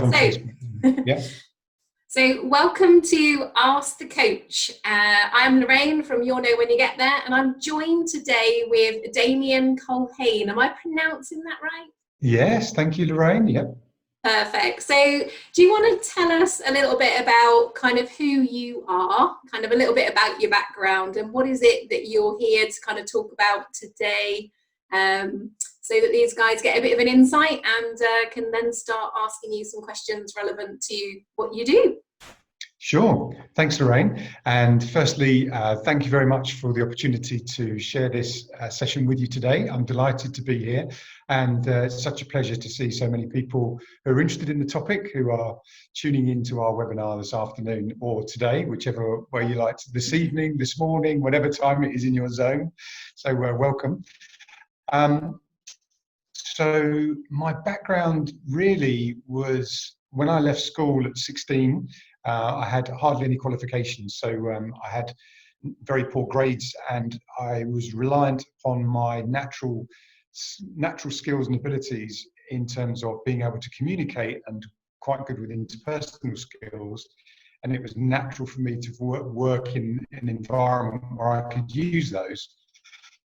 on So, Facebook. Yeah. so welcome to Ask the Coach. I'm Lorraine from You'll Know When You Get There, and I'm joined today with Damian Culhane. Am I pronouncing that right? Yes, thank you, Lorraine. Yep. Perfect. So do you want to tell us a little bit about kind of who you are, kind of a little bit about your background, and what is it that you're here to kind of talk about today, so that these guys get a bit of an insight and can then start asking you some questions relevant to what you do? Sure. Thanks, Lorraine. And firstly, thank you very much for the opportunity to share this session with you today. I'm delighted to be here, and it's such a pleasure to see so many people who are interested in the topic who are tuning into our webinar this afternoon or today, whichever way you like, this evening, this morning, whatever time it is in your zone. So welcome. So my background really was when I left school at 16. I had hardly any qualifications, so I had very poor grades, and I was reliant upon my natural skills and abilities in terms of being able to communicate and quite good with interpersonal skills. And it was natural for me to work in an environment where I could use those.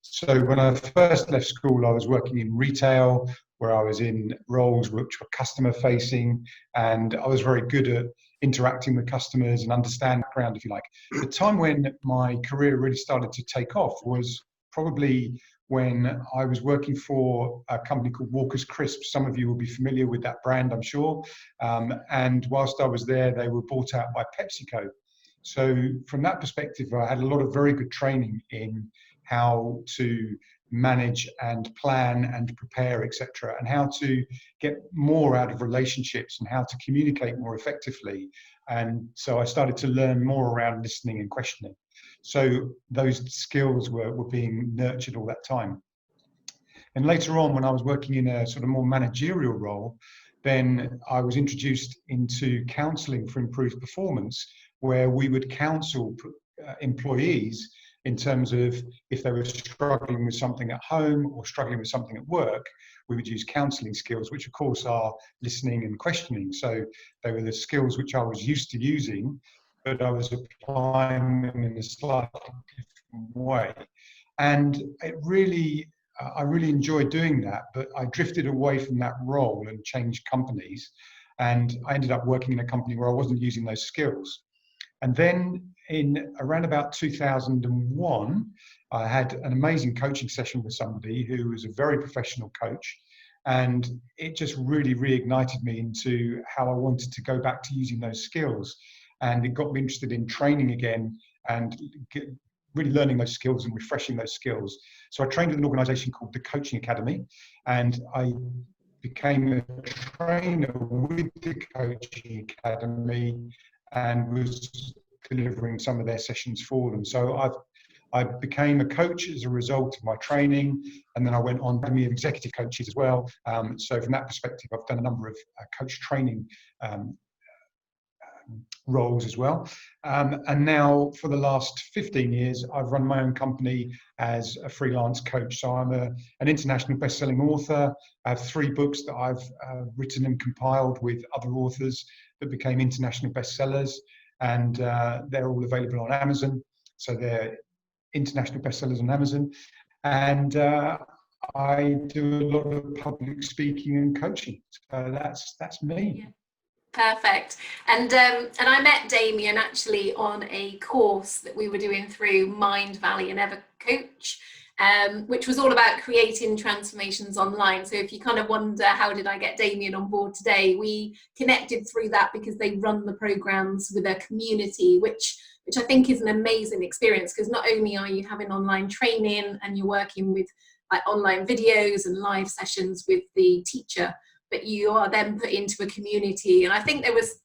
So when I first left school, I was working in retail, where I was in roles which were customer facing, and I was very good at interacting with customers and understand background, if you like. The time when my career really started to take off was probably when I was working for a company called Walker's Crisps. Some of you will be familiar with that brand, I'm sure. And whilst I was there, they were bought out by PepsiCo. So from that perspective, I had a lot of very good training in how to manage and plan and prepare, etc., and how to get more out of relationships and how to communicate more effectively. And so I started to learn more around listening and questioning. So those skills were being nurtured all that time. And later on, when I was working in a sort of more managerial role, then I was introduced into counselling for improved performance, where we would counsel employees in terms of if they were struggling with something at home or struggling with something at work. We would use counselling skills, which of course are listening and questioning. So they were the skills which I was used to using, but I was applying them in a slightly different way. And it really, I really enjoyed doing that, but I drifted away from that role and changed companies. And I ended up working in a company where I wasn't using those skills. And then in around about 2001, I had an amazing coaching session with somebody who was a very professional coach. And it just really reignited me into how I wanted to go back to using those skills. And it got me interested in training again and really learning those skills and refreshing those skills. So I trained with an organization called the Coaching Academy, and I became a trainer with the Coaching Academy and was delivering some of their sessions for them. So I became a coach as a result of my training, and then I went on to be executive coaches as well. So from that perspective, I've done a number of coach training roles as well. And now for the last 15 years, I've run my own company as a freelance coach. So I'm an international best-selling author. I have 3 books that I've written and compiled with other authors that became international bestsellers, and they're all available on Amazon. So they're international bestsellers on Amazon. And I do a lot of public speaking and coaching. So that's me. Yeah. Perfect. And I met Damian actually on a course that we were doing through Mind Valley and Ever Coach, which was all about creating transformations online. So if you kind of wonder, how did I get Damian on board today? We connected through that because they run the programs with a community, which I think is an amazing experience, because not only are you having online training and you're working with like online videos and live sessions with the teacher, but you are then put into a community. And I think there was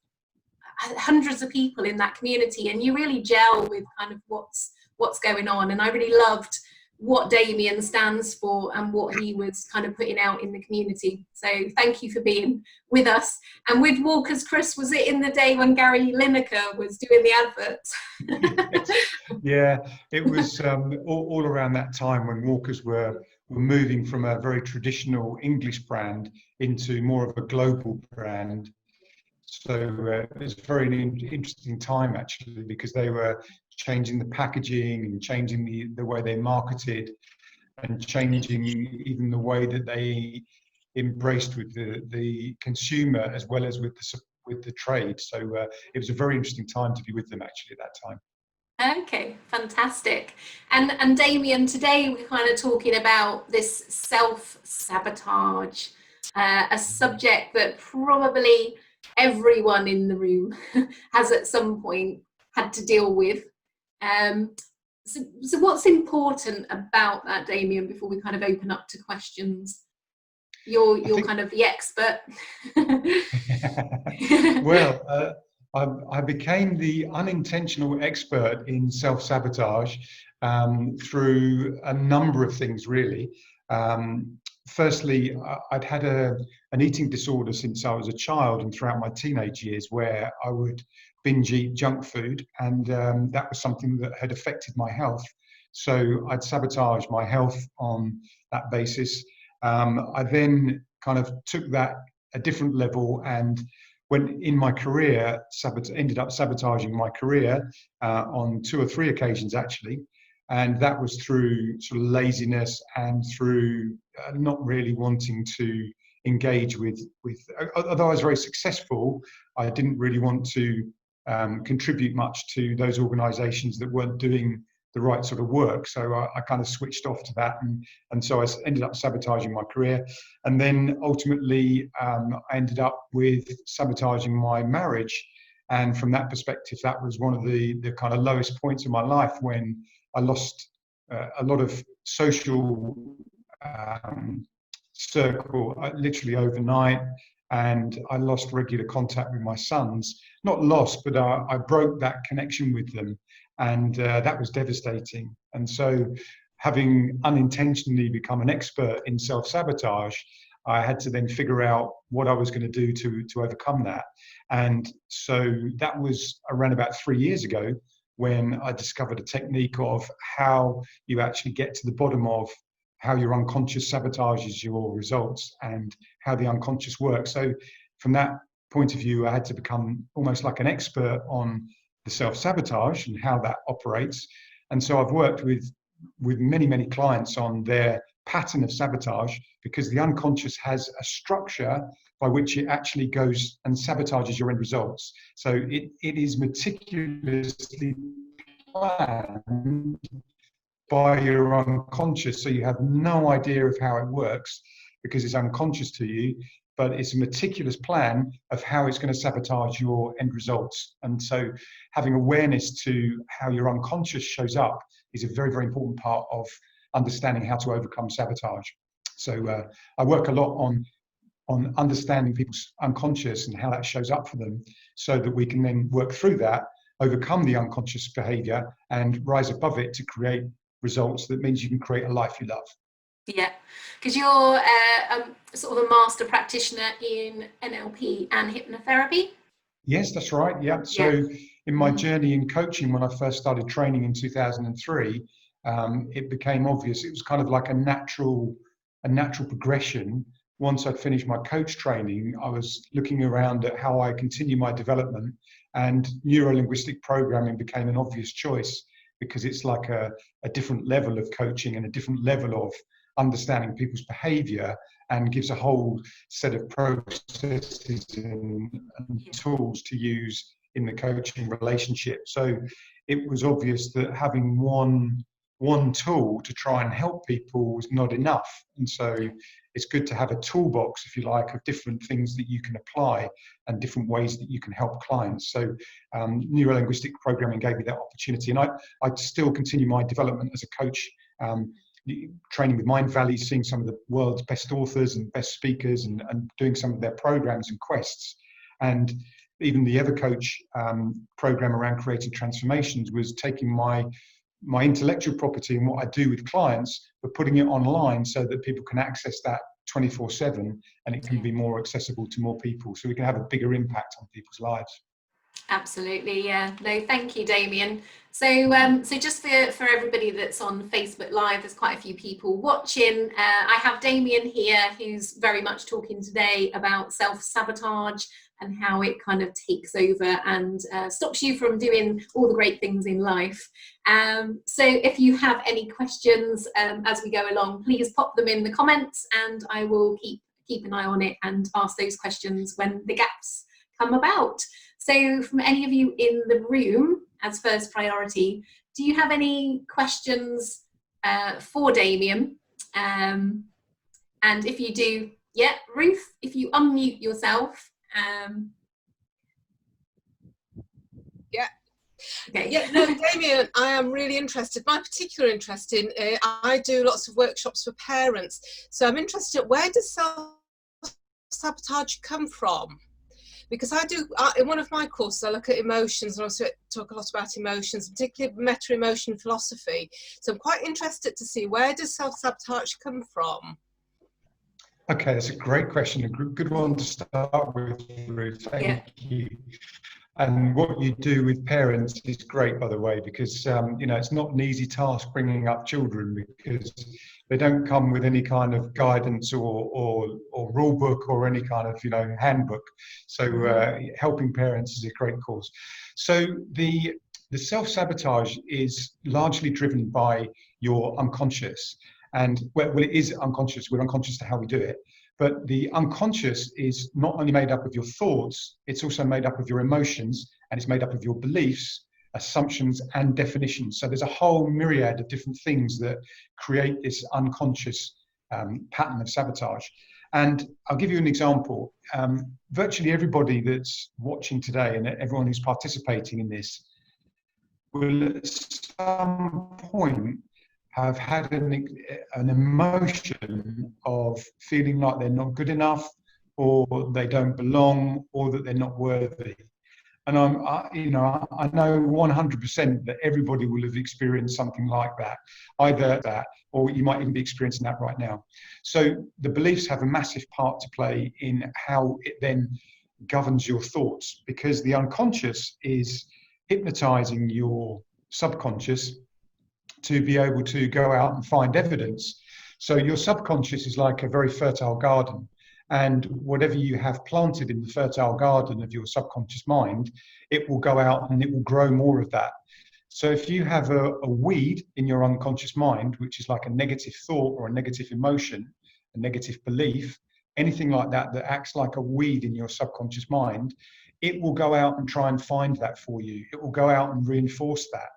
hundreds of people in that community, and you really gel with kind of what's going on. And I really loved what Damian stands for and what he was kind of putting out in the community. So thank you for being with us. And with Walker's Crisps, was it in the day when Gary Lineker was doing the adverts? Yeah, it was all around that time when Walkers were moving from a very traditional English brand into more of a global brand. So it was a very interesting time actually, because they were changing the packaging and changing the way they marketed, and changing even the way that they embraced with the consumer as well as with the trade. So it was a very interesting time to be with them actually at that time. Okay, fantastic. And Damian, today we're kind of talking about this self-sabotage, a subject that probably everyone in the room has at some point had to deal with. So what's important about that, Damian, before we kind of open up to questions? You're kind of the expert. Well, I became the unintentional expert in self-sabotage through a number of things, really. Firstly, I'd had an eating disorder since I was a child and throughout my teenage years, where I would binge eat junk food, and that was something that had affected my health. So I'd sabotage my health on that basis. I then kind of took that a different level, and when in my career, ended up sabotaging my career on 2 or 3 occasions actually. And that was through sort of laziness and through not really wanting to engage with, although I was very successful, I didn't really want to contribute much to those organizations that weren't doing the right sort of work. So I kind of switched off to that, and so I ended up sabotaging my career. And then ultimately I ended up with sabotaging my marriage. And from that perspective, that was one of the kind of lowest points of my life, when I lost a lot of social circle literally overnight, and I lost regular contact with my sons. Not lost, but I broke that connection with them, and that was devastating. And so, having unintentionally become an expert in self-sabotage, I had to then figure out what I was going to do to overcome that. And so that was around about 3 years ago, when I discovered a technique of how you actually get to the bottom of how your unconscious sabotages your results and how the unconscious works. So from that point of view, I had to become almost like an expert on the self-sabotage and how that operates. And so I've worked with many clients on their pattern of sabotage, because the unconscious has a structure by which it actually goes and sabotages your end results. So it is meticulously planned by your unconscious, so you have no idea of how it works because it's unconscious to you, but it's a meticulous plan of how it's going to sabotage your end results. And so having awareness to how your unconscious shows up is a very important part of understanding how to overcome sabotage. So I work a lot on understanding people's unconscious and how that shows up for them, so that we can then work through that, overcome the unconscious behavior, and rise above it to create results. That means you can create a life you love. Yeah, because you're sort of a master practitioner in NLP and hypnotherapy. Yes, that's right. Yeah. So in my journey in coaching, when I first started training in 2003, it became obvious. It was kind of like a natural progression. Once I'd finished my coach training, I was looking around at how I continue my development, and neuro-linguistic programming became an obvious choice, because it's like a different level of coaching and a different level of understanding people's behavior, and gives a whole set of processes and tools to use in the coaching relationship. So it was obvious that having one tool to try and help people was not enough. And so it's good to have a toolbox, if you like, of different things that you can apply and different ways that you can help clients. So neuro-linguistic programming gave me that opportunity. And I still continue my development as a coach, training with Mind Valley, seeing some of the world's best authors and best speakers, and doing some of their programs and quests. And even the Evercoach program around creating transformations was taking my intellectual property and what I do with clients, but putting it online so that people can access that 24/7, and it can be more accessible to more people, so we can have a bigger impact on people's lives. Absolutely, yeah. No, thank you, Damian. So, so just for everybody that's on Facebook Live, there's quite a few people watching. I have Damian here, who's very much talking today about self-sabotage, and how it kind of takes over and stops you from doing all the great things in life. So if you have any questions as we go along, please pop them in the comments, and I will keep an eye on it and ask those questions when the gaps come about. So from any of you in the room, as first priority, do you have any questions for Damian? And if you do, yeah, Ruth, if you unmute yourself. Yeah. Okay. Yeah, no, Damian, I am really interested. My particular interest in, I do lots of workshops for parents. So I'm interested, where does self-sabotage come from? Because in one of my courses, I look at emotions, and also talk a lot about emotions, particularly meta-emotion philosophy. So I'm quite interested to see, where does self-sabotage come from? Okay, that's a great question, a good one to start with, Ruth. Thank you. And what you do with parents is great, by the way, because you know, it's not an easy task bringing up children, because they don't come with any kind of guidance or rule book or any kind of, you know, handbook. So helping parents is a great cause. So the self-sabotage is largely driven by your unconscious, and well, it is unconscious. We're unconscious to how we do it. But the unconscious is not only made up of your thoughts, it's also made up of your emotions, and it's made up of your beliefs, assumptions, and definitions. So there's a whole myriad of different things that create this unconscious pattern of sabotage. And I'll give you an example. Virtually everybody that's watching today and everyone who's participating in this will at some point have had an emotion of feeling like they're not good enough, or they don't belong, or that they're not worthy. And I know 100% that everybody will have experienced something like that, either that, or you might even be experiencing that right now. So the beliefs have a massive part to play in how it then governs your thoughts, because the unconscious is hypnotizing your subconscious to be able to go out and find evidence. So your subconscious is like a very fertile garden, and whatever you have planted in the fertile garden of your subconscious mind, it will go out and it will grow more of that. So if you have a weed in your unconscious mind, which is like a negative thought or a negative emotion, a negative belief, anything like that that acts like a weed in your subconscious mind, it will go out and try and find that for you. It will go out and reinforce that.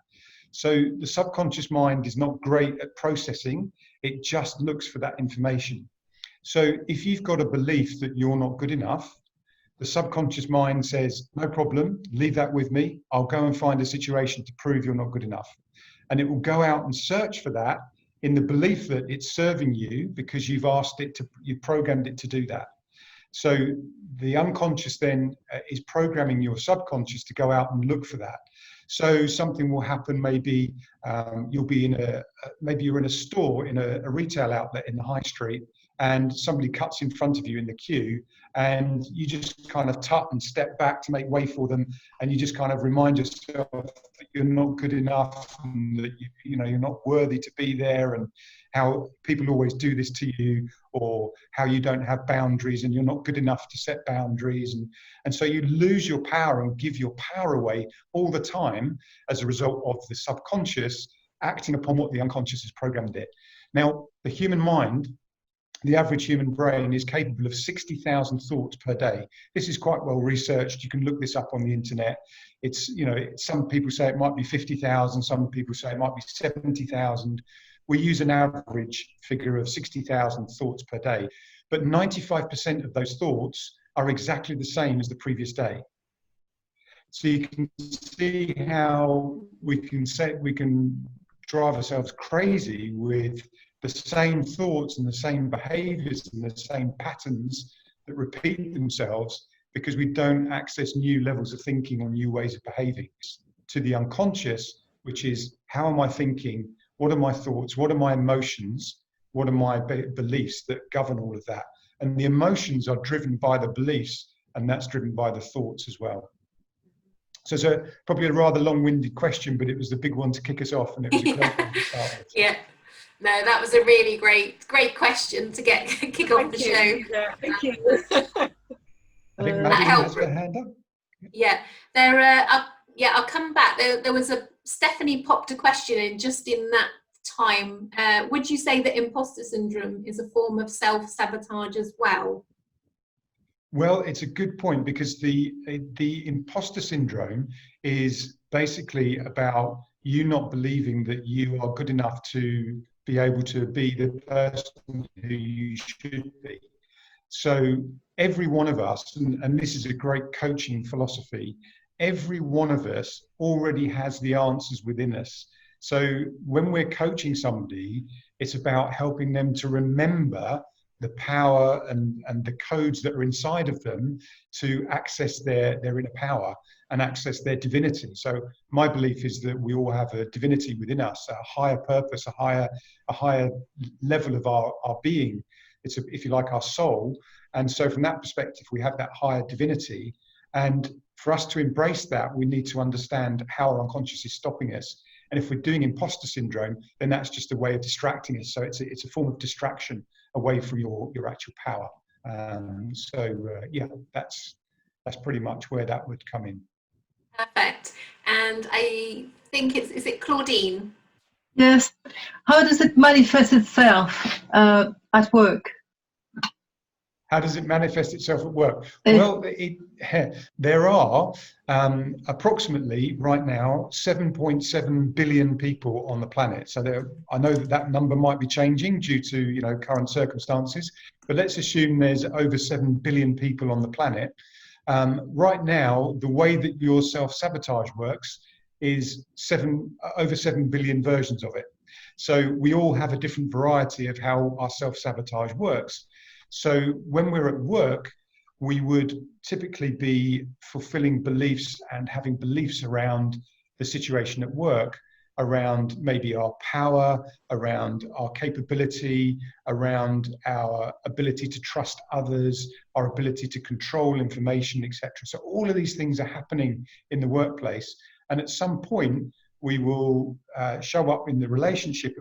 So the subconscious mind is not great at processing. It just looks for that information. So if you've got a belief that you're not good enough, the subconscious mind says, no problem, leave that with me. I'll go and find a situation to prove you're not good enough. And it will go out and search for that in the belief that it's serving you, because you've programmed it to do that. So the unconscious then is programming your subconscious to go out and look for that. So something will happen. Maybe you'll be maybe you're in a store, in a retail outlet in the high street, and somebody cuts in front of you in the queue, and you just kind of tut and step back to make way for them, and you just kind of remind yourself that you're not good enough, and that you're not worthy to be there, and how people always do this to you, or how you don't have boundaries and you're not good enough to set boundaries, and so you lose your power and give your power away all the time as a result of the subconscious acting upon what the unconscious has programmed it. Now, the human mind, the average human brain, is capable of 60,000 thoughts per day. This is quite well researched. You can look this up on the internet. It's, some people say it might be 50,000, some people say it might be 70,000. We use an average figure of 60,000 thoughts per day, but 95% of those thoughts are exactly the same as the previous day. So you can see how we can drive ourselves crazy with the same thoughts and the same behaviors and the same patterns that repeat themselves, because we don't access new levels of thinking or new ways of behaving. To the unconscious, which is, how am I thinking? What are my thoughts? What are my emotions? What are my beliefs that govern all of that? And the emotions are driven by the beliefs, and that's driven by the thoughts as well. So it's probably a rather long-winded question, but it was the big one to kick us off, and it was a great one to start with. Yeah. No, that was a really great question to kick off the show. Yeah, thank you. I think That Madeline has helped. her hand up. Yeah, I'll come back. There was Stephanie popped a question in just in that time. Would you say that imposter syndrome is a form of self-sabotage as well? Well, it's a good point, because the imposter syndrome is basically about you not believing that you are good enough to be able to be the person who you should be. So every one of us, and this is a great coaching philosophy, every one of us already has the answers within us. So when we're coaching somebody, it's about helping them to remember the power and the codes that are inside of them to access their inner power and access their divinity. So my belief is that we all have a divinity within us, a higher purpose, a higher level of our being. It's, if you like, our soul. And so from that perspective, we have that higher divinity. And for us to embrace that, we need to understand how our unconscious is stopping us. And if we're doing imposter syndrome, then that's just a way of distracting us. So it's a form of distraction away from your actual power. Yeah, that's pretty much where that would come in. Perfect. And I think is it Claudine? Yes. How does it manifest itself at work? How does it manifest itself at work? Well, there are approximately right now 7.7 billion people on the planet. So I know that number might be changing due to current circumstances, but let's assume there's over 7 billion people on the planet. Right now, the way that your self-sabotage works is over 7 billion versions of it. So we all have a different variety of how our self-sabotage works. So when we're at work, we would typically be fulfilling beliefs and having beliefs around the situation at work, around maybe our power, around our capability, around our ability to trust others, our ability to control information, etc. So all of these things are happening in the workplace. And at some point, we will show up in the relationship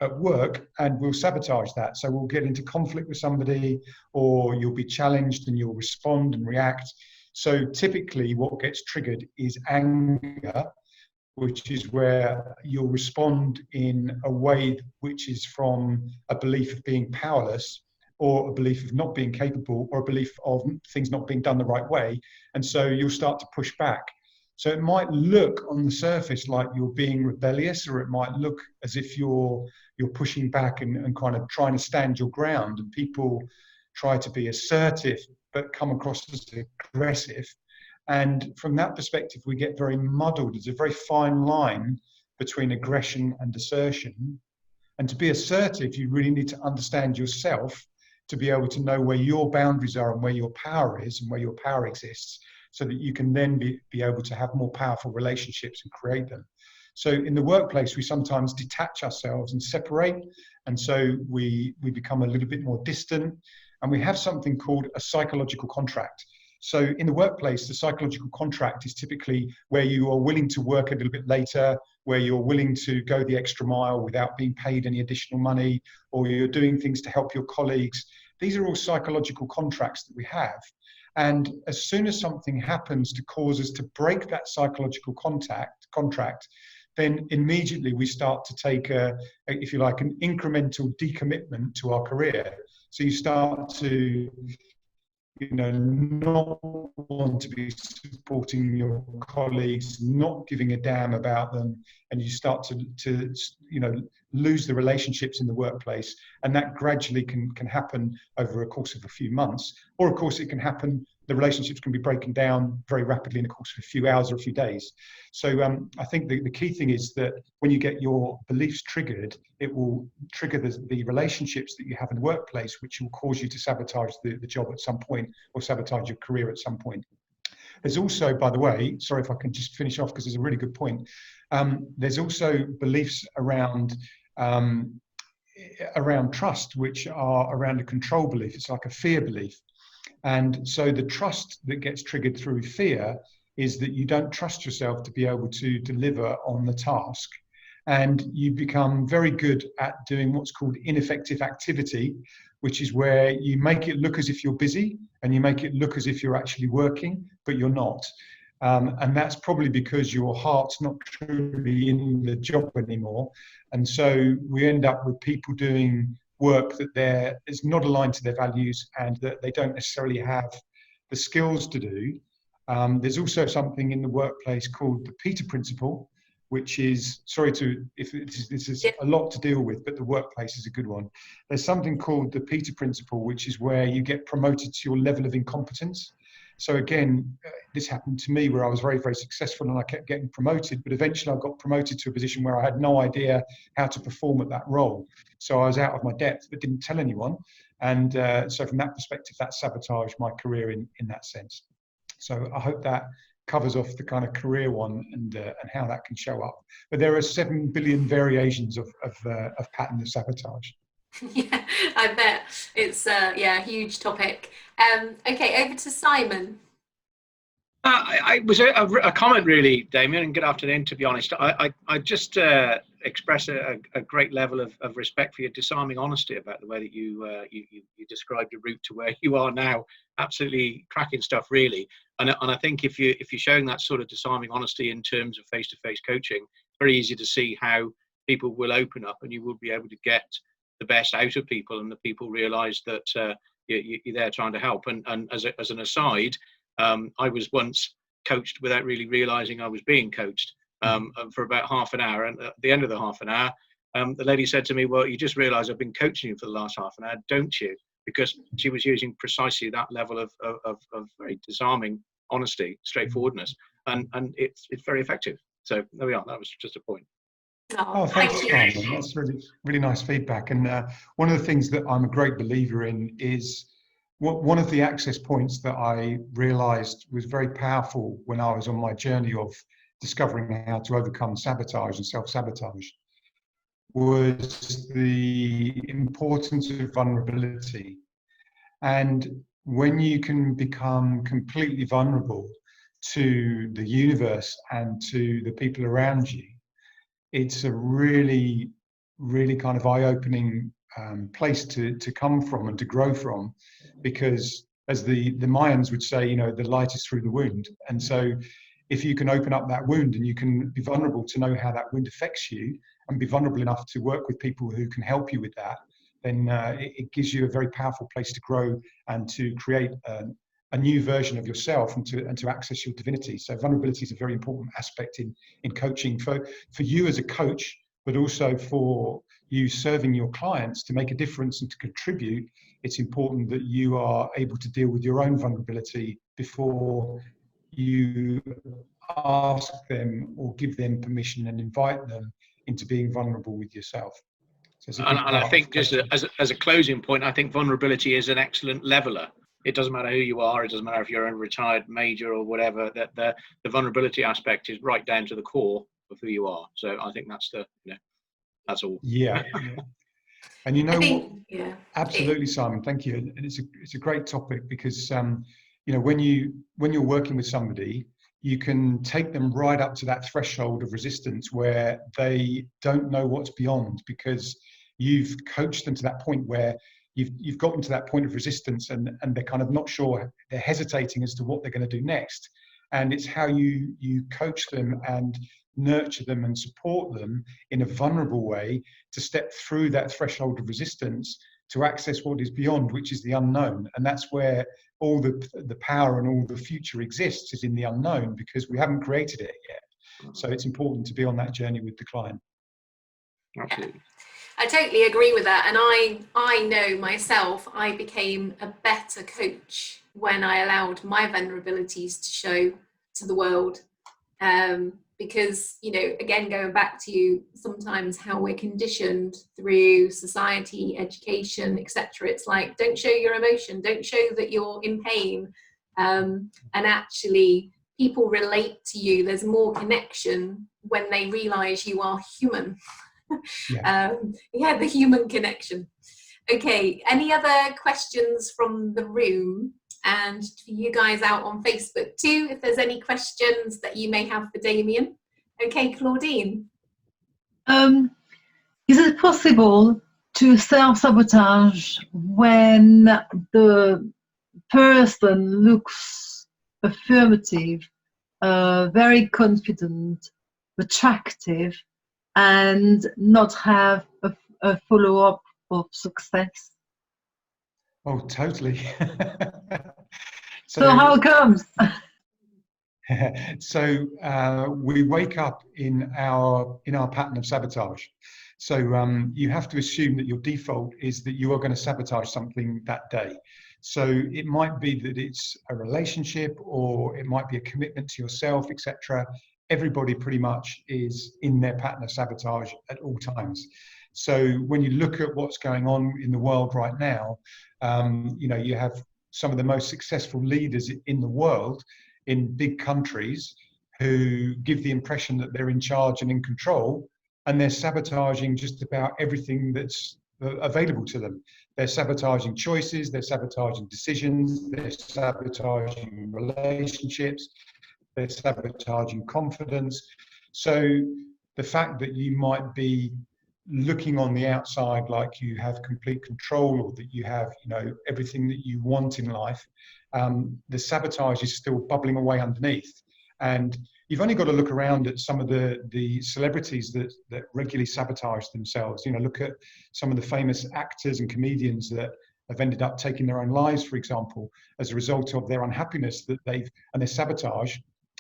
at work and we'll sabotage that. So we'll get into conflict with somebody, or you'll be challenged and you'll respond and react. So typically what gets triggered is anger, which is where you'll respond in a way which is from a belief of being powerless, or a belief of not being capable, or a belief of things not being done the right way. And so you'll start to push back. So it might look on the surface like you're being rebellious, or it might look as if you're pushing back and kind of trying to stand your ground. And people try to be assertive, but come across as aggressive. And from that perspective, we get very muddled. There's a very fine line between aggression and assertion. And to be assertive, you really need to understand yourself to be able to know where your boundaries are and where your power is and where your power exists, so that you can then be able to have more powerful relationships and create them. So in the workplace, we sometimes detach ourselves and separate. And so we become a little bit more distant. And we have something called a psychological contract. So in the workplace, the psychological contract is typically where you are willing to work a little bit later, where you're willing to go the extra mile without being paid any additional money, or you're doing things to help your colleagues. These are all psychological contracts that we have. And as soon as something happens to cause us to break that psychological contract, then immediately we start to take if you like, an incremental decommitment to our career. So you start to not want to be supporting your colleagues, not giving a damn about them, and you start to lose the relationships in the workplace. And that gradually can happen over a course of a few months, or of course it can happen, the relationships can be broken down very rapidly in the course of a few hours or a few days. So I think the key thing is that when you get your beliefs triggered, it will trigger the relationships that you have in the workplace, which will cause you to sabotage the job at some point, or sabotage your career at some point. There's also, by the way, sorry if I can just finish off because it's a really good point. There's also beliefs around trust, which are around a control belief. It's like a fear belief. And so the trust that gets triggered through fear is that you don't trust yourself to be able to deliver on the task. and you become very good at doing what's called ineffective activity, which is where you make it look as if you're busy and you make it look as if you're actually working, but you're not. And that's probably because your heart's not truly in the job anymore. And so we end up with people doing work that is not aligned to their values and that they don't necessarily have the skills to do. There's also something in the workplace called the Peter Principle, which is, if this is a lot to deal with, but the workplace is a good one. There's something called the Peter Principle, which is where you get promoted to your level of incompetence. So again, this happened to me where I was very, very successful and I kept getting promoted, but eventually I got promoted to a position where I had no idea how to perform at that role. So I was out of my depth, but didn't tell anyone. And so from that perspective, that sabotaged my career in that sense. So I hope that covers off the kind of career one and how that can show up. But there are 7 billion variations of pattern of sabotage. Yeah, I bet it's a huge topic. Okay, over to Simon. It was a comment really, Damien, and good afternoon, to be honest. I just express a great level of respect for your disarming honesty about the way that you described the route to where you are now. Absolutely cracking stuff, really. And I think if you're showing that sort of disarming honesty in terms of face-to-face coaching, it's very easy to see how people will open up and you will be able to get the best out of people, and the people realise that you're there trying to help. And as an aside, I was once coached without really realising I was being coached for about half an hour. And at the end of the half an hour, the lady said to me, "Well, you just realise I've been coaching you for the last half an hour, don't you?" Because she was using precisely that level of very disarming honesty, straightforwardness, and it's very effective. So there we are. That was just a point. Oh, thanks, Simon. That's really, really nice feedback. And one of the things that I'm a great believer in is one of the access points that I realized was very powerful when I was on my journey of discovering how to overcome sabotage and self-sabotage was the importance of vulnerability. And when you can become completely vulnerable to the universe and to the people around you, it's a really, really kind of eye-opening place to come from and to grow from, because as the Mayans would say, the light is through the wound. And so if you can open up that wound and you can be vulnerable to know how that wound affects you and be vulnerable enough to work with people who can help you with that, then it gives you a very powerful place to grow and to create a new version of yourself and to access your divinity. So vulnerability is a very important aspect in coaching for you as a coach, but also for you serving your clients to make a difference and to contribute. It's important that you are able to deal with your own vulnerability before you ask them or give them permission and invite them into being vulnerable with yourself. So and I think just as a closing point, I think vulnerability is an excellent leveler. It doesn't matter who you are. It doesn't matter if you're a retired major or whatever. That the vulnerability aspect is right down to the core of who you are. So I think that's that's all. Yeah. And absolutely, Simon. Thank you. And it's a great topic because when you're working with somebody, you can take them right up to that threshold of resistance where they don't know what's beyond, because you've coached them to that point where you've gotten to that point of resistance and they're kind of not sure, they're hesitating as to what they're going to do next. And it's how you coach them and nurture them and support them in a vulnerable way to step through that threshold of resistance to access what is beyond, which is the unknown. And that's where all the power and all the future exists, is in the unknown, because we haven't created it yet. So it's important to be on that journey with the client. Absolutely. I totally agree with that. And I know myself, I became a better coach when I allowed my vulnerabilities to show to the world. Because, again, going back to sometimes how we're conditioned through society, education, etc. It's like, don't show your emotion, don't show that you're in pain. And actually, people relate to you. There's more connection when they realize you are human. The human connection. Okay, any other questions from the room? And for you guys out on Facebook too, if there's any questions that you may have for Damian. Okay, Claudine. Is it possible to self-sabotage when the person looks affirmative, very confident, attractive, and not have a follow-up of success? Oh, totally. So how comes? So we wake up in our pattern of sabotage. So you have to assume that your default is that you are going to sabotage something that day. So it might be that it's a relationship, or it might be a commitment to yourself, etc. Everybody pretty much is in their pattern of sabotage at all times. So when you look at what's going on in the world right now, you have some of the most successful leaders in the world in big countries who give the impression that they're in charge and in control, and they're sabotaging just about everything that's available to them. They're sabotaging choices, they're sabotaging decisions, they're sabotaging relationships, they're sabotaging confidence. So the fact that you might be looking on the outside like you have complete control, or that you have everything that you want in life, the sabotage is still bubbling away underneath. And you've only got to look around at some of the celebrities that regularly sabotage themselves. Look at some of the famous actors and comedians that have ended up taking their own lives, for example, as a result of their unhappiness and their sabotage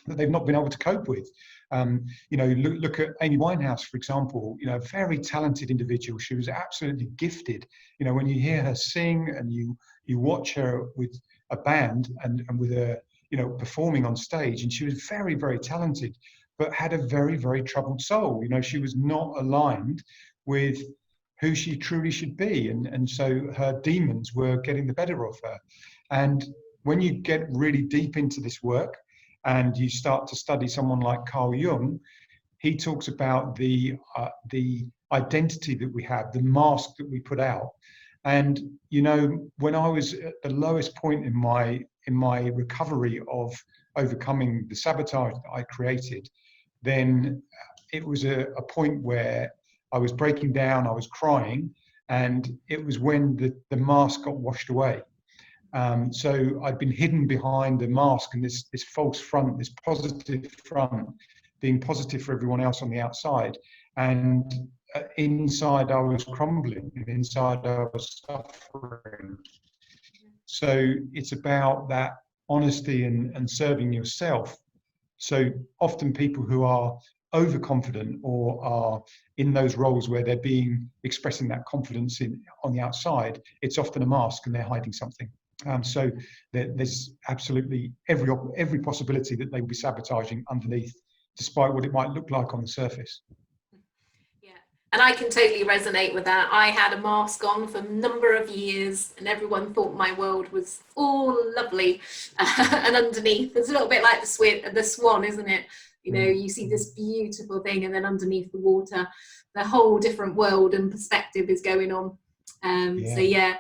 that they've not been able to cope with. Look at Amy Winehouse, for example, a very talented individual. She was absolutely gifted. When you hear her sing and you watch her with a band and with her, performing on stage, and she was very, very talented, but had a very, very troubled soul. She was not aligned with who she truly should be. And so her demons were getting the better of her. And when you get really deep into this work, and you start to study someone like Carl Jung, he talks about the identity that we have, the mask that we put out. And when I was at the lowest point in my recovery of overcoming the sabotage that I created, then it was a point where I was breaking down, I was crying, and it was when the mask got washed away. So I'd been hidden behind the mask and this false front, this positive front, being positive for everyone else on the outside. And inside I was crumbling, and inside I was suffering. So it's about that honesty and serving yourself. So often people who are overconfident or are in those roles where they're expressing that confidence on the outside, it's often a mask and they're hiding something. So there's absolutely every possibility that they will be sabotaging underneath, despite what it might look like on the surface. Yeah, and I can totally resonate with that. I had a mask on for a number of years, and everyone thought my world was all lovely, and underneath, it's a little bit like the swan, isn't it? You see this beautiful thing, and then underneath the water, the whole different world and perspective is going on. So yeah.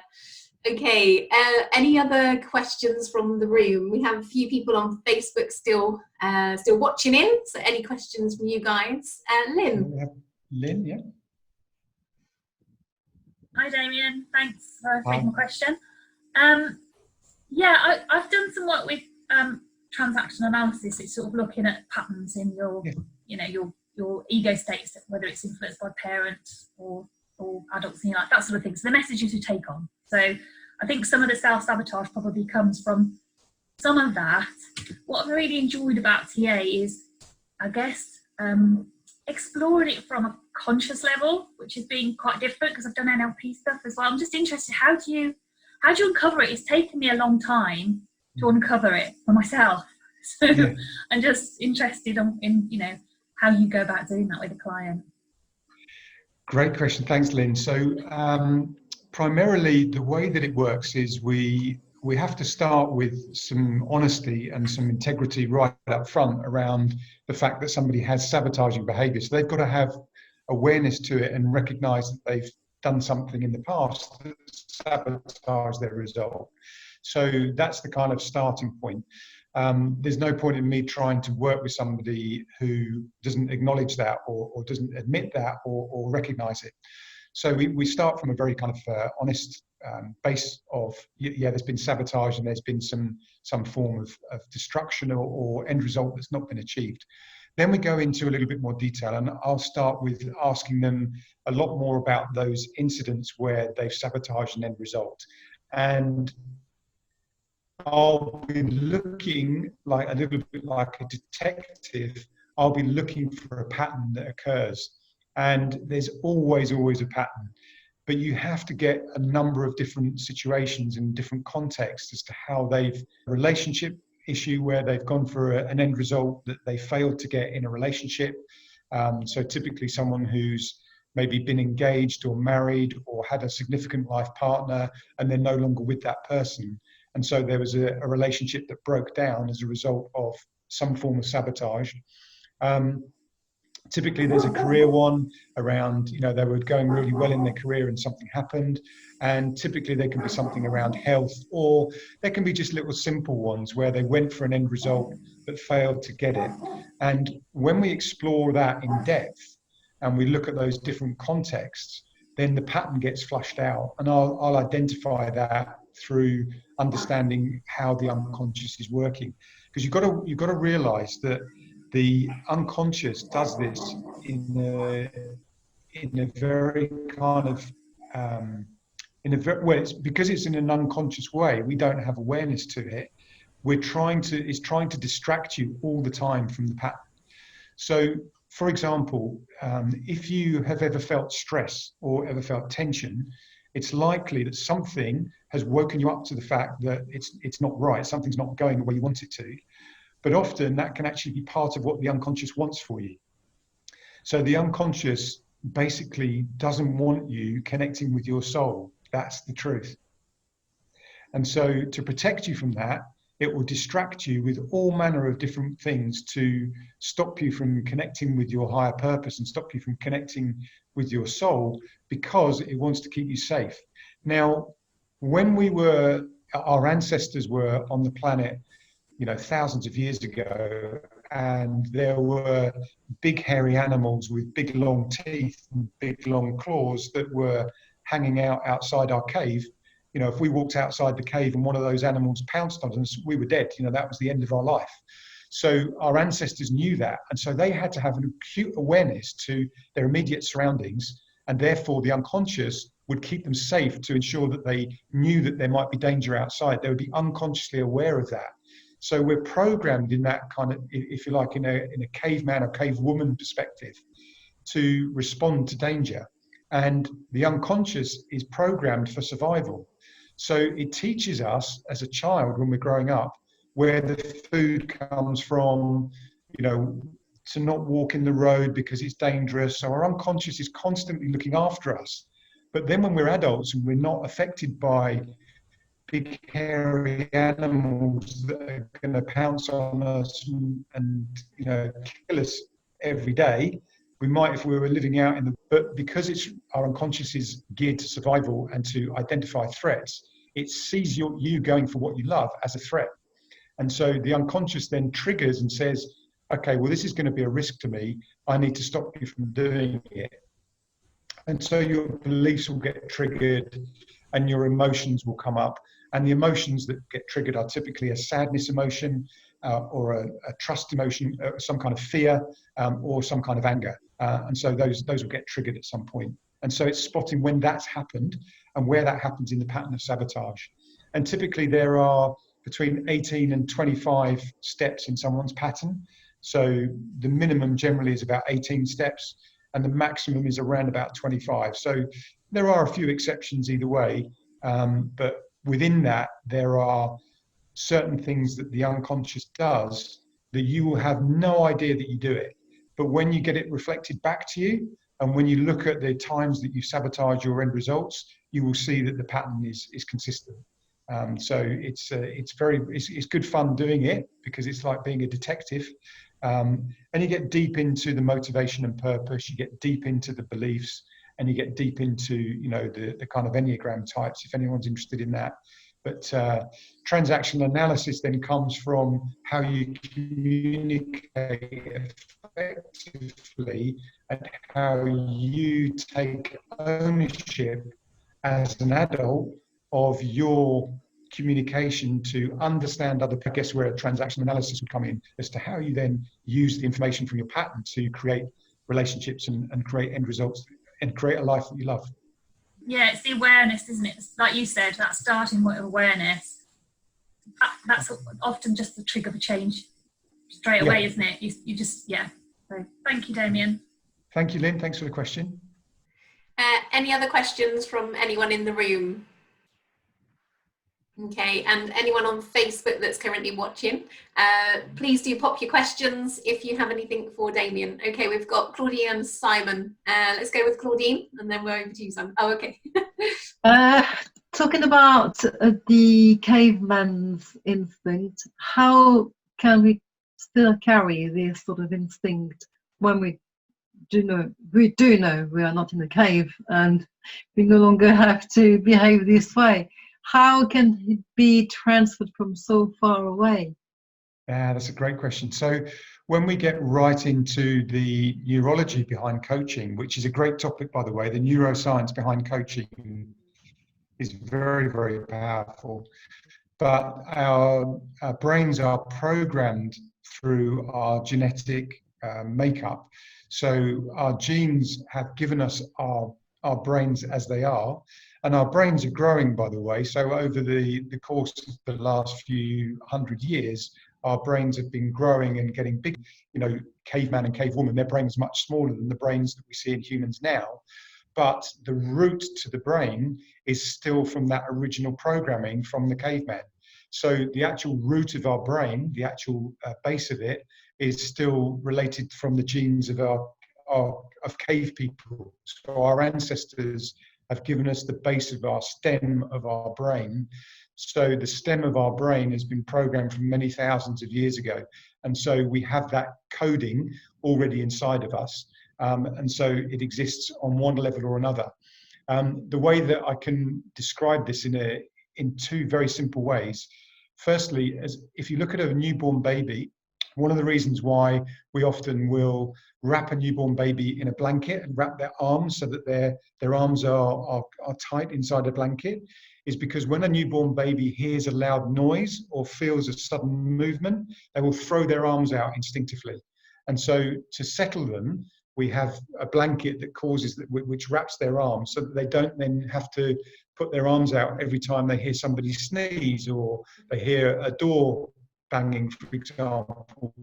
Okay, any other questions from the room? We have a few people on Facebook still watching in, so any questions from you guys? Lynn? Lynn, yeah. Hi Damian, thanks for taking my question. I've done some work with transaction analysis. It's sort of looking at patterns in your ego states, whether it's influenced by parents or adults, that sort of thing. So the messages you take on. So I think some of the self-sabotage probably comes from some of that. What I've really enjoyed about TA is, I guess, exploring it from a conscious level, which has been quite different because I've done NLP stuff as well. I'm just interested, how do you uncover it? It's taken me a long time to uncover it for myself. So yeah. I'm just interested in how you go about doing that with a client. Great question. Thanks, Lynn. So primarily the way that it works is we have to start with some honesty and some integrity right up front around the fact that somebody has sabotaging behavior. So they've got to have awareness to it and recognize that they've done something in the past that sabotaged their result. So that's the kind of starting point. there's no point in me trying to work with somebody who doesn't acknowledge that or doesn't admit that or recognize it. So we start from a very kind of honest base of, yeah, there's been sabotage and there's been some form of destruction or end result that's not been achieved. Then we go into a little bit more detail, and I'll start with asking them a lot more about those incidents where they've sabotaged an end result. And I'll be looking like a little bit like a detective. I'll be looking for a pattern that occurs. And there's always a pattern. But you have to get a number of different situations and different contexts as to how they've relationship issue where they've gone for an end result that they failed to get in a relationship. So typically someone who's maybe been engaged or married or had a significant life partner and they're no longer with that person. And so there was a relationship that broke down as a result of some form of sabotage. Typically there's a career one around, you know, they were going really well in their career and something happened. And typically there can be something around health, or there can be just little simple ones where they went for an end result but failed to get it. And when we explore that in depth and we look at those different contexts, then the pattern gets flushed out. And I'll identify that through understanding how the unconscious is working. Because you've got to realize that the unconscious does this in a very kind of well, it's because it's in an unconscious way. We don't have awareness to it. It's trying to distract you all the time from the pattern. So, for example, if you have ever felt stress or ever felt tension, it's likely that something has woken you up to the fact that it's not right. Something's not going the way you want it to. But often that can actually be part of what the unconscious wants for you. So the unconscious basically doesn't want you connecting with your soul. That's the truth. And so to protect you from that, it will distract you with all manner of different things to stop you from connecting with your higher purpose and stop you from connecting with your soul, because it wants to keep you safe. Now, when our ancestors were on the planet, you know, thousands of years ago, and there were big hairy animals with big long teeth and big long claws that were hanging out outside our cave. You know, if we walked outside the cave and one of those animals pounced on us, we were dead. You know, that was the end of our life. So our ancestors knew that. And so they had to have an acute awareness to their immediate surroundings. And therefore the unconscious would keep them safe to ensure that they knew that there might be danger outside. They would be unconsciously aware of that. So we're programmed in that kind of, if you like, in a caveman or cavewoman perspective to respond to danger. And the unconscious is programmed for survival. So it teaches us as a child when we're growing up where the food comes from, you know, to not walk in the road because it's dangerous. So our unconscious is constantly looking after us. But then when we're adults and we're not affected by big hairy animals that are going to pounce on us and you know, kill us every day, we might if we were living out in the, but because our unconscious is geared to survival and to identify threats, it sees you going for what you love as a threat. And so the unconscious then triggers and says, okay, well, this is going to be a risk to me. I need to stop you from doing it. And so your beliefs will get triggered and your emotions will come up. And the emotions that get triggered are typically a sadness emotion or a trust emotion, some kind of fear or some kind of anger. And so those will get triggered at some point. And so it's spotting when that's happened and where that happens in the pattern of sabotage. And typically there are between 18 and 25 steps in someone's pattern. So the minimum generally is about 18 steps and the maximum is around about 25. So there are a few exceptions either way, but within that, there are certain things that the unconscious does that you will have no idea that you do it. But when you get it reflected back to you, and when you look at the times that you sabotage your end results, you will see that the pattern is consistent. So it's good fun doing it because it's like being a detective. And you get deep into the motivation and purpose, you get deep into the beliefs, and you get deep into, you know, the kind of Enneagram types, if anyone's interested in that. But transactional analysis then comes from how you communicate effectively and how you take ownership as an adult of your communication to understand other people. I guess where transactional analysis would come in as to how you then use the information from your pattern to create relationships and create end results and create a life that you love. Yeah, it's the awareness, isn't it? Like you said, that starting point of awareness. That's often just the trigger for change straight away, isn't it? You just, So thank you, Damian. Thank you, Lynn. Thanks for the question. Any other questions from anyone in the room? Okay, and anyone on Facebook that's currently watching, please do pop your questions if you have anything for Damian. Okay, we've got Claudine and Simon. Let's go with Claudine, and then we're over to you, Simon. Oh, okay. Talking about the caveman's instinct, how can we still carry this sort of instinct when we do know we are not in a cave and we no longer have to behave this way? How can it be transferred from so far away? Yeah, that's a great question. So when we get right into the neurology behind coaching, which is a great topic, by the way, the neuroscience behind coaching is very, very powerful. But our brains are programmed through our genetic makeup. So our genes have given us our brains as they are. And our brains are growing, by the way. So over the course of the last few hundred years, our brains have been growing and getting big. You know, caveman and cavewoman, their brains are much smaller than the brains that we see in humans now. But the root to the brain is still from that original programming from the caveman. So the actual root of our brain, the actual base of it, is still related from the genes of of cave people. So our ancestors have given us the base of our stem of our brain. So the stem of our brain has been programmed from many thousands of years ago. And so we have that coding already inside of us. And so it exists on one level or another. The way that I can describe this in two very simple ways. Firstly, if you look at a newborn baby, one of the reasons why we often will wrap a newborn baby in a blanket and wrap their arms so that their arms are tight inside a blanket is because when a newborn baby hears a loud noise or feels a sudden movement, they will throw their arms out instinctively. And so to settle them, we have a blanket which wraps their arms so that they don't then have to put their arms out every time they hear somebody sneeze or they hear a door banging, for example.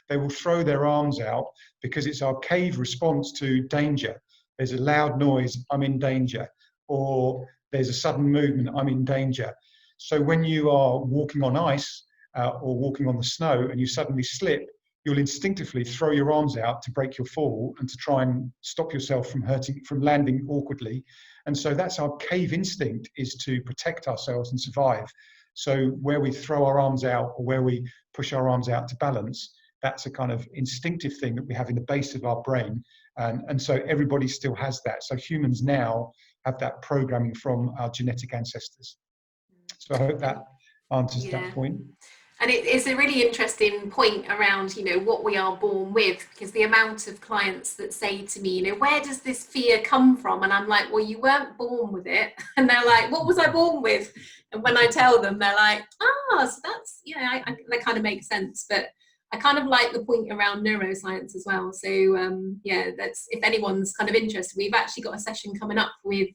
They will throw their arms out because it's our cave response to danger. There's a loud noise, I'm in danger. Or there's a sudden movement, I'm in danger. So when you are walking on ice or walking on the snow and you suddenly slip, you'll instinctively throw your arms out to break your fall and to try and stop yourself from landing awkwardly. And so that's our cave instinct, is to protect ourselves and survive. So where we throw our arms out or where we push our arms out to balance, that's a kind of instinctive thing that we have in the base of our brain. And so everybody still has that. So humans now have that programming from our genetic ancestors. So I hope that answers that point. And it's a really interesting point around, you know, what we are born with, because the amount of clients that say to me, you know, where does this fear come from? And I'm like, well, you weren't born with it. And they're like, what was I born with? And when I tell them, they're like, so that's, you know, that kind of makes sense. But I kind of like the point around neuroscience as well. So that's, if anyone's kind of interested, we've actually got a session coming up with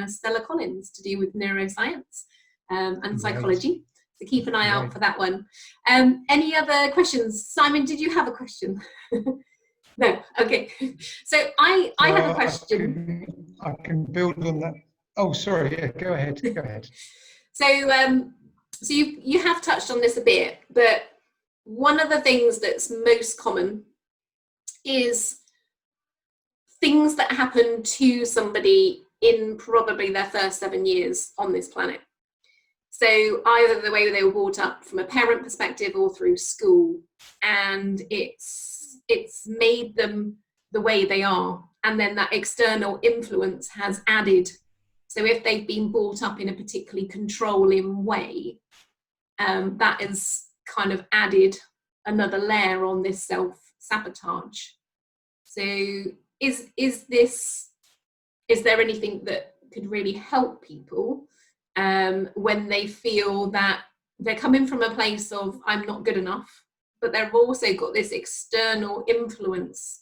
Stella Collins to do with neuroscience and psychology. So keep an eye out for that one. Any other questions? Simon, did you have a question? No, okay. So I have a question. I can build on that. Oh, sorry, yeah, go ahead. So you have touched on this a bit, but one of the things that's most common is things that happen to somebody in probably their first 7 years on this planet. So either the way they were brought up from a parent perspective or through school, and it's made them the way they are. And then that external influence has added So if they've been brought up in a particularly controlling way, that has kind of added another layer on this self-sabotage. So is there anything that could really help people when they feel that they're coming from a place of I'm not good enough, but they've also got this external influence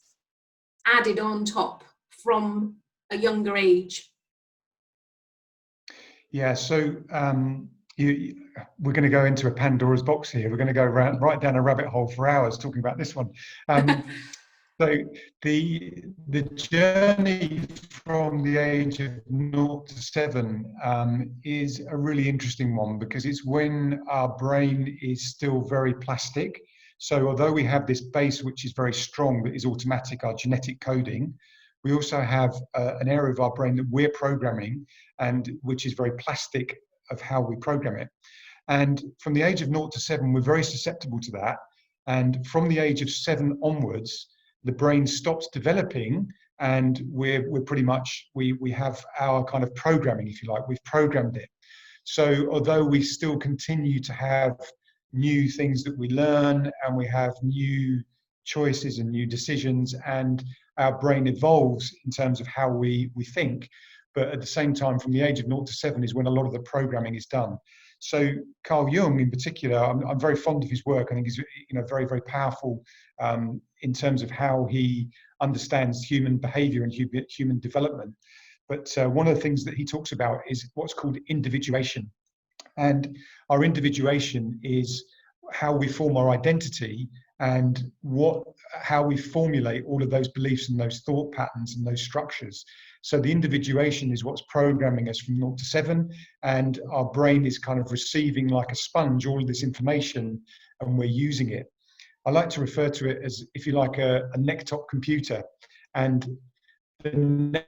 added on top from a younger age? Yeah, so we're going to go into a Pandora's box here. We're going to go right down a rabbit hole for hours talking about this one. So the journey from the age of 0 to 7 is a really interesting one, because it's when our brain is still very plastic. So although we have this base which is very strong, that is automatic, our genetic coding, we also have an area of our brain that we're programming, and which is very plastic of how we program it. And from the age of 0 to 7, we're very susceptible to that. And from the age of 7 onwards, the brain stops developing, and we're pretty much, we have our kind of programming, if you like, we've programmed it. So although we still continue to have new things that we learn, and we have new choices and new decisions, and our brain evolves in terms of how we think, but at the same time, from the age of 0 to 7 is when a lot of the programming is done. So Carl Jung in particular, I'm very fond of his work. I think he's very, very powerful in terms of how he understands human behavior and human development. But one of the things that he talks about is what's called individuation. And our individuation is how we form our identity, and how we formulate all of those beliefs and those thought patterns and those structures. So the individuation is what's programming us from 0 to 7, and our brain is kind of receiving like a sponge all of this information, and we're using it. I like to refer to it as, if you like, a neck-top computer. And the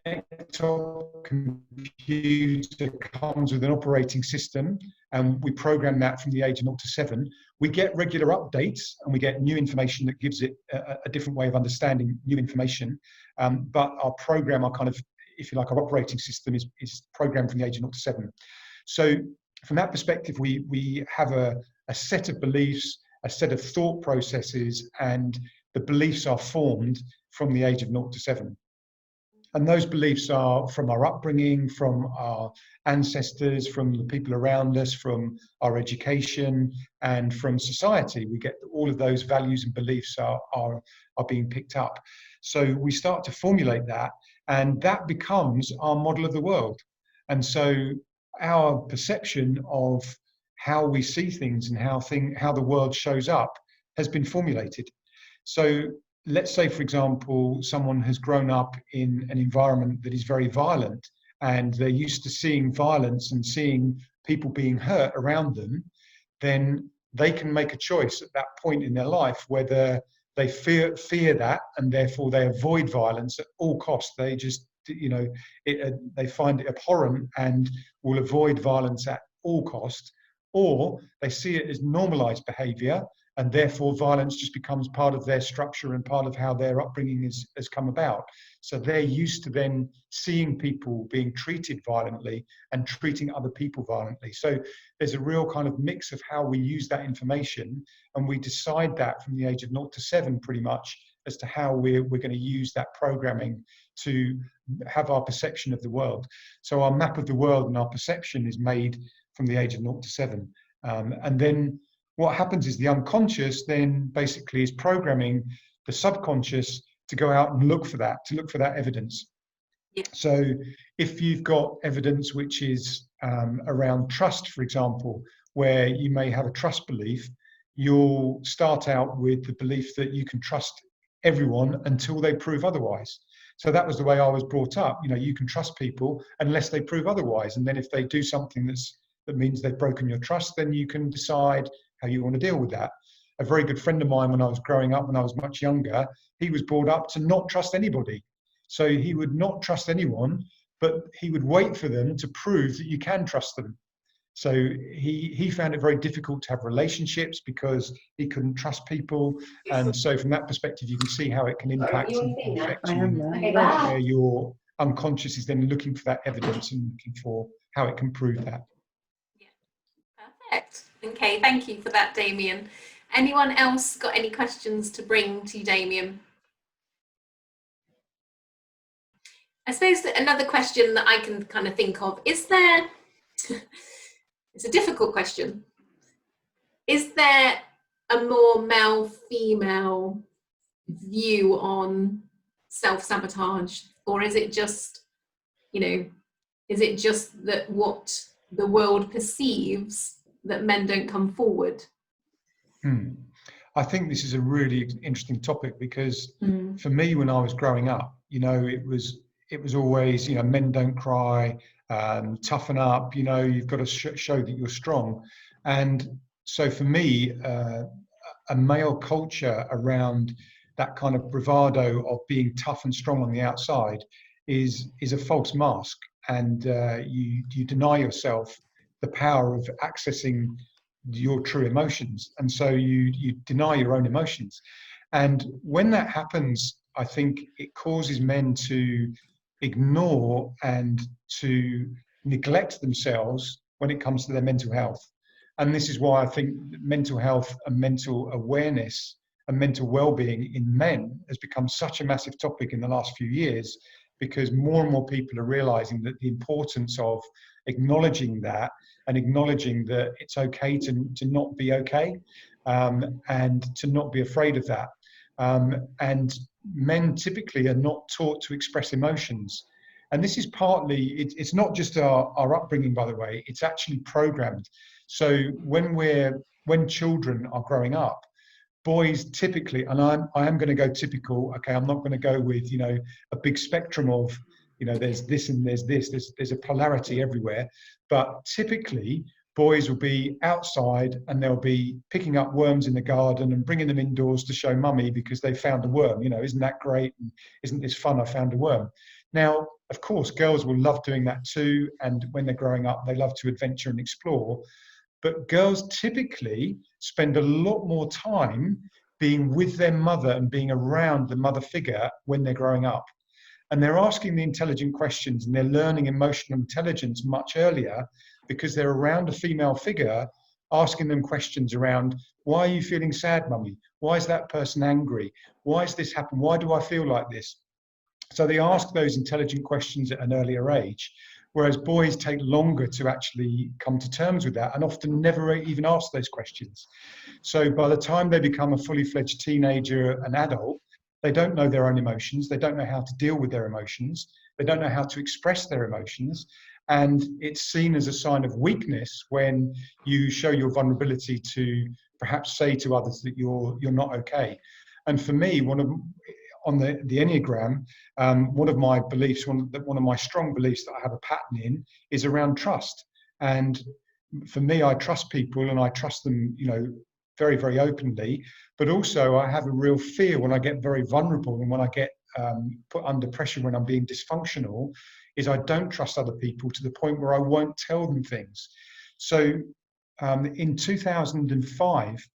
neck-top computer comes with an operating system, and we program that from the age of 0 to 7. We get regular updates, and we get new information that gives it a different way of understanding new information. But our program, our kind of, if you like, our operating system is programmed from the age of 0 to 7. So from that perspective, we have a set of beliefs, a set of thought processes, and the beliefs are formed from the age of 0 to 7. And those beliefs are from our upbringing, from our ancestors, from the people around us, from our education, and from society. We get all of those values and beliefs are being picked up. So we start to formulate that, and that becomes our model of the world. And so our perception of how we see things and how the world shows up has been formulated. So let's say, for example, someone has grown up in an environment that is very violent, and they're used to seeing violence and seeing people being hurt around them, then they can make a choice at that point in their life whether they fear that, and therefore they avoid violence at all costs. They just, they find it abhorrent and will avoid violence at all costs, or they see it as normalized behavior, and therefore violence just becomes part of their structure and part of how their upbringing has come about. So they're used to then seeing people being treated violently and treating other people violently. So there's a real kind of mix of how we use that information, and we decide that from the age of 0 to 7 pretty much as to how we're going to use that programming to have our perception of the world. So our map of the world and our perception is made from the age of 0 to 7. And then what happens is the unconscious then basically is programming the subconscious to go out and look for that evidence. Yeah. So if you've got evidence which is around trust, for example, where you may have a trust belief, you'll start out with the belief that you can trust everyone until they prove otherwise. So that was the way I was brought up. You can trust people unless they prove otherwise. And then if they do something that means they've broken your trust, then you can decide how you want to deal with that. A very good friend of mine, when I was growing up, when I was much younger, he was brought up to not trust anybody. So he would not trust anyone, but he would wait for them to prove that you can trust them. So he found it very difficult to have relationships because he couldn't trust people. And so from that perspective, you can see how it can impact and affect you, where unconscious is then looking for that evidence and looking for how it can prove that. Yeah, perfect. Okay, thank you for that, Damian. Anyone else got any questions to bring to Damian? I suppose that another question that I can kind of think of, is there, it's a difficult question, is there a more male-female view on self-sabotage, or is it just, you know, is it just that what the world perceives that men don't come forward? I think this is a really interesting topic, because for me, when I was growing up, you know, it was always, you know, men don't cry, toughen up, you know, you've got to show that you're strong. And so for me, a male culture around that kind of bravado of being tough and strong on the outside is a false mask, and you deny yourself the power of accessing your true emotions, and so you deny your own emotions. And when that happens, I think it causes men to ignore and to neglect themselves when it comes to their mental health. And this is why I think mental health and mental awareness and mental well-being in men has become such a massive topic in the last few years, because more and more people are realizing that the importance of acknowledging that, and acknowledging that it's okay to not be okay, and to not be afraid of that. And men typically are not taught to express emotions. And this is partly, it's not just our upbringing, by the way, it's actually programmed. So when children are growing up, boys typically, and I am going to go typical, okay, I'm not going to go with, you know, a big spectrum of, you know, there's this and there's this, there's a polarity everywhere, but typically boys will be outside and they'll be picking up worms in the garden and bringing them indoors to show mummy because they found a worm. You know, isn't that great? And isn't this fun? I found a worm. Now, of course, girls will love doing that too, and when they're growing up, they love to adventure and explore. But girls typically spend a lot more time being with their mother and being around the mother figure when they're growing up. And they're asking the intelligent questions, and they're learning emotional intelligence much earlier because they're around a female figure asking them questions around, why are you feeling sad, mummy? Why is that person angry? Why has this happened? Why do I feel like this? So they ask those intelligent questions at an earlier age, whereas boys take longer to actually come to terms with that and often never even ask those questions. So by the time they become a fully fledged teenager, an adult, they don't know their own emotions. They don't know how to deal with their emotions. They don't know how to express their emotions. And it's seen as a sign of weakness when you show your vulnerability to perhaps say to others that you're not okay. And for me, on the Enneagram, one of my beliefs, one of my strong beliefs that I have a pattern in, is around trust. And for me, I trust people, and I trust them, you know, very, very openly. But also I have a real fear when I get very vulnerable, and when I get put under pressure when I'm being dysfunctional, is I don't trust other people to the point where I won't tell them things. So in 2005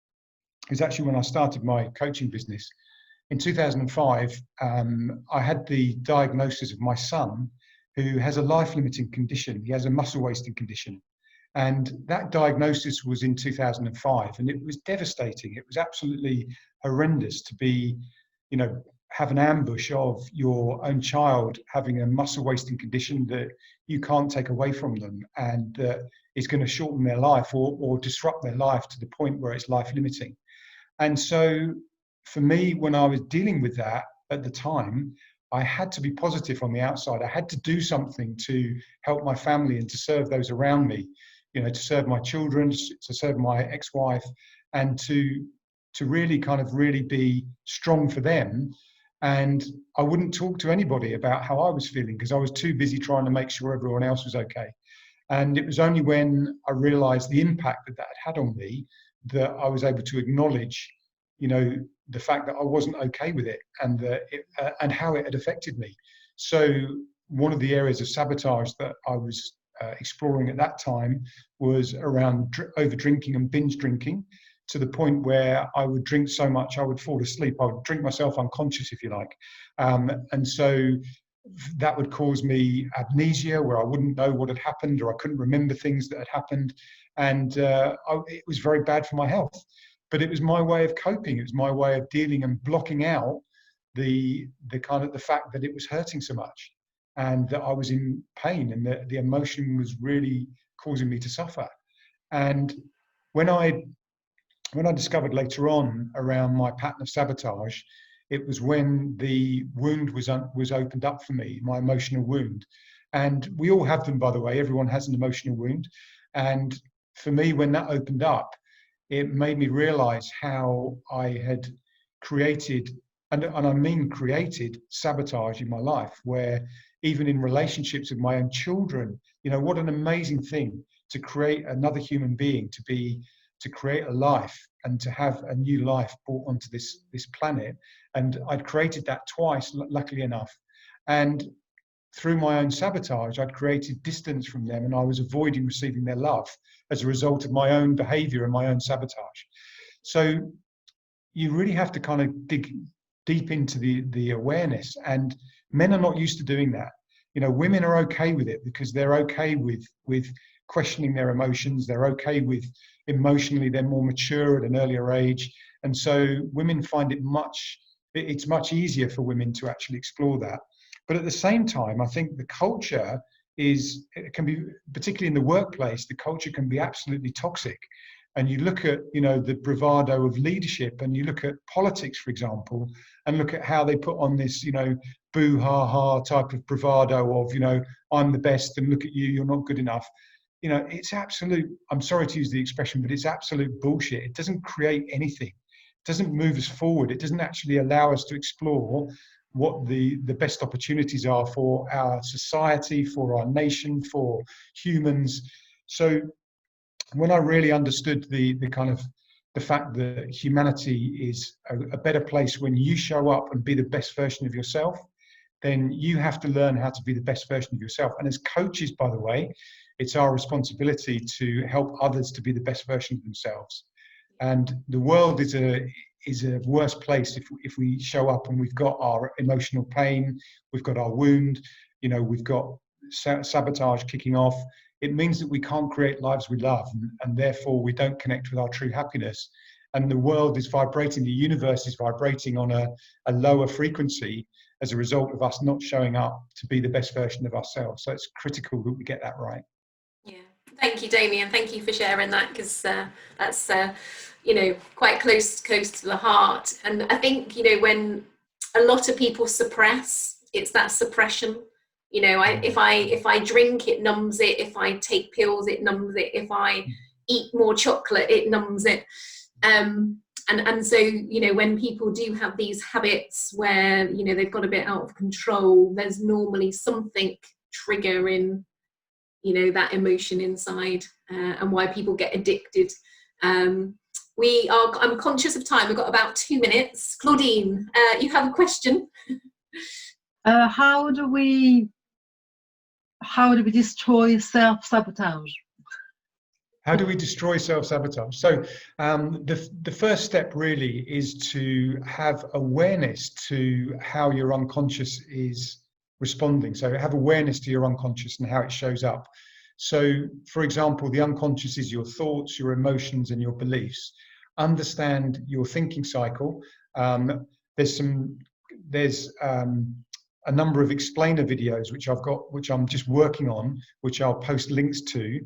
is actually when I started my coaching business. In 2005, I had the diagnosis of my son, who has a life-limiting condition. He has a muscle wasting condition. And that diagnosis was in 2005, and it was devastating. It was absolutely horrendous to be, you know, have an ambush of your own child having a muscle wasting condition that you can't take away from them, and that is going to shorten their life or disrupt their life to the point where it's life limiting. And so for me, when I was dealing with that at the time, I had to be positive on the outside. I had to do something to help my family and to serve those around me, you know, to serve my children, to serve my ex-wife, and to really kind of really be strong for them. And I wouldn't talk to anybody about how I was feeling because I was too busy trying to make sure everyone else was okay. And it was only when I realized the impact that that had on me that I was able to acknowledge, you know, the fact that I wasn't okay with it, and that and how it had affected me. So one of the areas of sabotage that I was exploring at that time was around over drinking and binge drinking, to the point where I would drink so much I would fall asleep. I would drink myself unconscious, if you like. And so that would cause me amnesia, where I wouldn't know what had happened, or I couldn't remember things that had happened. And it was very bad for my health. But it was my way of coping. It was my way of dealing and blocking out the fact that it was hurting so much, and that I was in pain, and that the emotion was really causing me to suffer. And when I discovered later on around my pattern of sabotage, it was when the wound was opened up for me, my emotional wound. And we all have them, by the way. Everyone has an emotional wound. And for me, when that opened up, it made me realize how I had created, and I mean created, sabotage in my life, where even in relationships with my own children, you know, what an amazing thing to create another human being, to create a life and to have a new life brought onto this planet. And I'd created that twice, luckily enough. And through my own sabotage, I'd created distance from them, and I was avoiding receiving their love as a result of my own behavior and my own sabotage. So you really have to kind of dig deep into the awareness, and men are not used to doing that. You know, women are okay with it because they're okay with questioning their emotions. They're okay with emotionally, they're more mature at an earlier age. And so women find it's much easier for women to actually explore that. But at the same time, I think the culture it can be, particularly in the workplace, the culture can be absolutely toxic. And you look at, you know, the bravado of leadership, and you look at politics, for example, and look at how they put on this, you know, boo ha ha type of bravado of, you know, I'm the best and look at you, you're not good enough. You know, it's absolute, I'm sorry to use the expression, but it's absolute bullshit. It doesn't create anything. It doesn't move us forward. It doesn't actually allow us to explore what the best opportunities are for our society, for our nation, for humans. So when I really understood the fact that humanity is a better place when you show up and be the best version of yourself, then you have to learn how to be the best version of yourself. And as coaches, by the way, it's our responsibility to help others to be the best version of themselves. And the world is a worse place if we show up and we've got our emotional pain, we've got our wound, you know, we've got sabotage kicking off. It means that we can't create lives we love, and therefore we don't connect with our true happiness. And the world is vibrating, the universe is vibrating on a lower frequency as a result of us not showing up to be the best version of ourselves. So it's critical that we get that right. Yeah, thank you, Damian. Thank you for sharing that, because that's you know, quite close to the heart. And I think, you know, when a lot of people suppress, it's that suppression. You know, if I drink, it numbs it. If I take pills, it numbs it. If I eat more chocolate, it numbs it. And so, you know, when people do have these habits where, you know, they've got a bit out of control, there's normally something triggering, you know, that emotion inside, and why people get addicted. I'm conscious of time. We've got about 2 minutes. Claudine, you have a question? How do we destroy self-sabotage? How do we destroy self-sabotage? So the first step really is to have awareness to how your unconscious is responding. So have awareness to your unconscious and how it shows up. So, for example, the unconscious is your thoughts, your emotions, and your beliefs. Understand your thinking cycle. There's a number of explainer videos which I've got, which I'm just working on, which I'll post links to,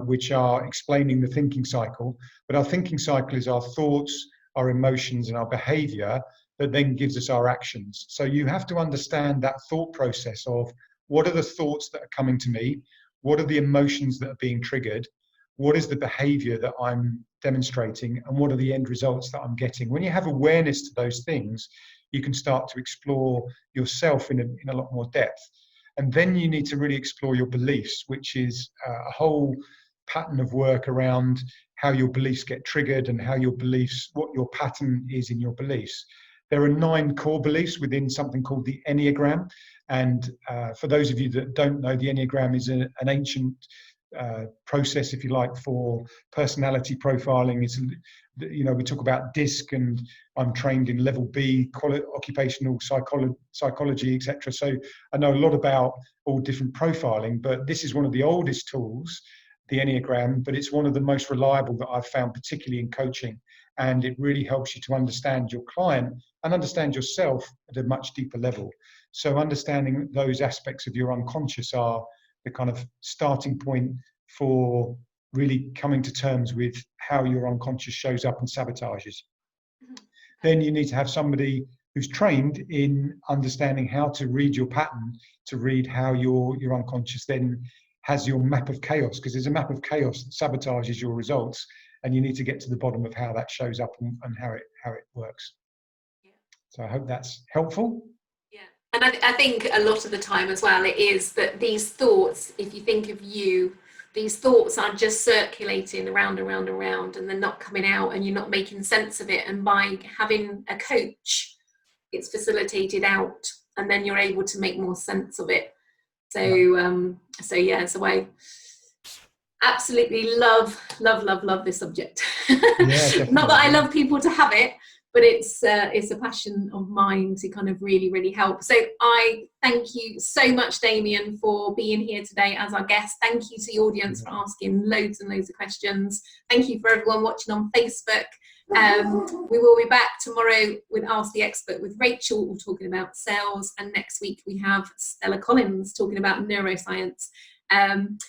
which are explaining the thinking cycle. But our thinking cycle is our thoughts, our emotions, and our behavior that then gives us our actions. So you have to understand that thought process of what are the thoughts that are coming to me, what are the emotions that are being triggered, what is the behavior that I'm demonstrating, and what are the end results that I'm getting. When you have awareness to those things, you can start to explore yourself in a lot more depth. And then you need to really explore your beliefs, which is a whole pattern of work around how your beliefs get triggered and how your beliefs, what your pattern is in your beliefs. There are 9 core beliefs within something called the Enneagram. And for those of you that don't know, the Enneagram is an ancient process, if you like, for personality profiling. It's we talk about DISC, and I'm trained in level B, occupational psychology, etc. So I know a lot about all different profiling, but this is one of the oldest tools, the Enneagram, but it's one of the most reliable that I've found, particularly in coaching. And it really helps you to understand your client and understand yourself at a much deeper level. So understanding those aspects of your unconscious are the kind of starting point for really coming to terms with how your unconscious shows up and sabotages. Then you need to have somebody who's trained in understanding how to read your pattern, to read how your unconscious then has your map of chaos, because there's a map of chaos that sabotages your results, and you need to get to the bottom of how that shows up and how it works. Yeah. So I hope that's helpful. Yeah, and I think a lot of the time as well, it is that these thoughts, if you think of you, these thoughts are just circulating around, and they're not coming out, and you're not making sense of it. And by having a coach, it's facilitated out, and then you're able to make more sense of it. So I absolutely love this subject. Yeah, not that I love people to have it, but it's a passion of mine to kind of really help. So I thank you so much, Damian, for being here today as our guest. Thank you to the audience for asking loads and loads of questions. Thank you for everyone watching on Facebook. We will be back tomorrow with Ask the Expert with Rachel. We're talking about sales, and next week we have Stella Collins talking about neuroscience.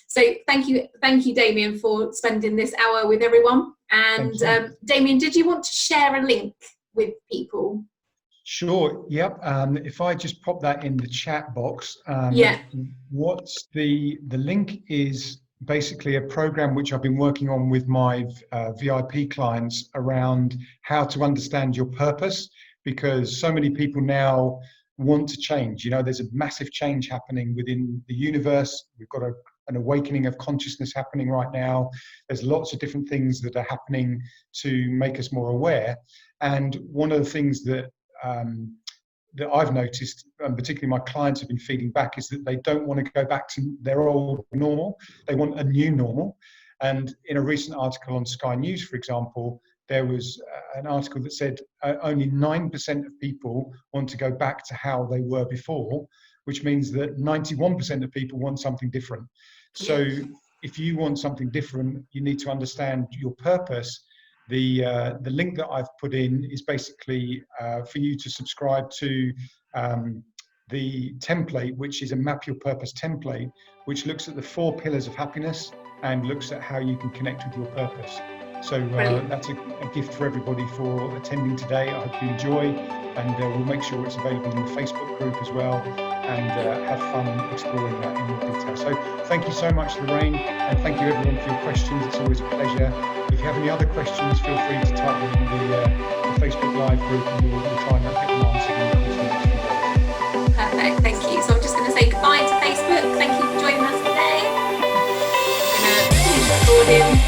So thank you, Damian, for spending this hour with everyone. And Damian, did you want to share a link with people? Sure. Yep. If I just pop that in the chat box. What's the link is basically a program which I've been working on with my VIP clients around how to understand your purpose, because so many people now want to change. There's a massive change happening within the universe. We've got an awakening of consciousness happening right now. There's lots of different things that are happening to make us more aware. And one of the things that I've noticed, and particularly my clients have been feeding back, is that they don't want to go back to their old normal. They want a new normal. And in a recent article on Sky News, for example, there was an article that said only 9% of people want to go back to how they were before, which means that 91% of people want something different. So if you want something different, you need to understand your purpose. The link that I've put in is basically for you to subscribe to the template, which is a Map Your Purpose template, which looks at the 4 pillars of happiness and looks at how you can connect with your purpose. So that's a gift for everybody for attending today. I hope you enjoy, and we'll make sure it's available in the Facebook group as well, and have fun exploring that in more detail. So thank you so much, Lorraine, and thank you everyone for your questions. It's always a pleasure. If you have any other questions, feel free to type them in the Facebook Live group, and we'll try and get them answered in the course of the next few days. Perfect, thank you. So I'm just going to say goodbye to Facebook. Thank you for joining us today. I'm going to finish recording.